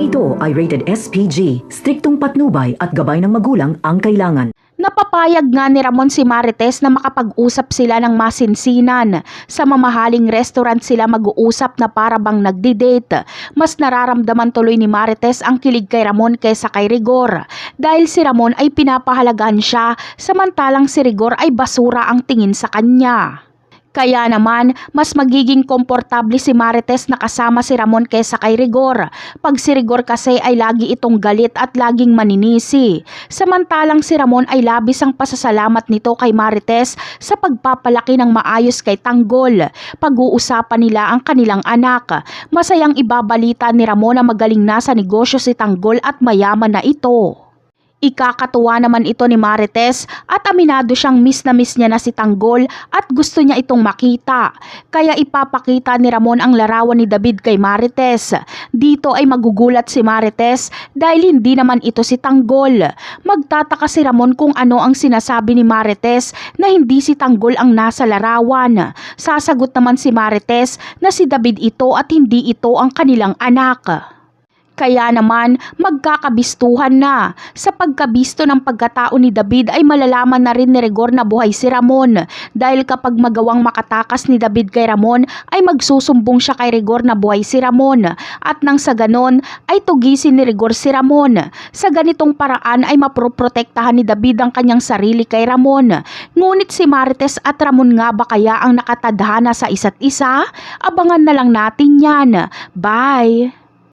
ito ay rated SPG, striktong patnubay at gabay ng magulang ang kailangan. Napapayag nga ni Ramon si Marites na makapag-usap sila ng masinsinan. Sa mamahaling restaurant sila mag-uusap na para bang nagdi-date. Mas nararamdaman tuloy ni Marites ang kilig kay Ramon kaysa kay Rigor. Dahil si Ramon ay pinapahalagahan siya, samantalang si Rigor ay basura ang tingin sa kanya. Kaya naman, mas magiging komportable si Marites na kasama si Ramon kaysa kay Rigor. Pag si Rigor kasi ay lagi itong galit at laging maninisi. Samantalang si Ramon ay labis ang pasasalamat nito kay Marites sa pagpapalaki ng maayos kay Tanggol. Pag-uusapan nila ang kanilang anak. Masayang ibabalita ni Ramon na magaling na sa negosyo si Tanggol at mayaman na ito. Ikakatuwa naman ito ni Marites at aminado siyang miss niya na si Tanggol at gusto niya itong makita. Kaya ipapakita ni Ramon ang larawan ni David kay Marites. Dito ay magugulat si Marites dahil hindi naman ito si Tanggol. Magtataka si Ramon kung ano ang sinasabi ni Marites na hindi si Tanggol ang nasa larawan. Sasagot naman si Marites na si David ito at hindi ito ang kanilang anak. Kaya naman magkakabistuhan na. Sa pagkabisto ng pagkatao ni David ay malalaman na rin ni Rigor na buhay si Ramon. Dahil kapag magawang makatakas ni David kay Ramon ay magsusumbong siya kay Rigor na buhay si Ramon. At nang sa ganon ay tugisin ni Rigor si Ramon. Sa ganitong paraan ay maproprotektahan ni David ang kanyang sarili kay Ramon. Ngunit si Marites at Ramon nga ba kaya ang nakatadhana sa isa't isa? Abangan na lang natin yan. Bye!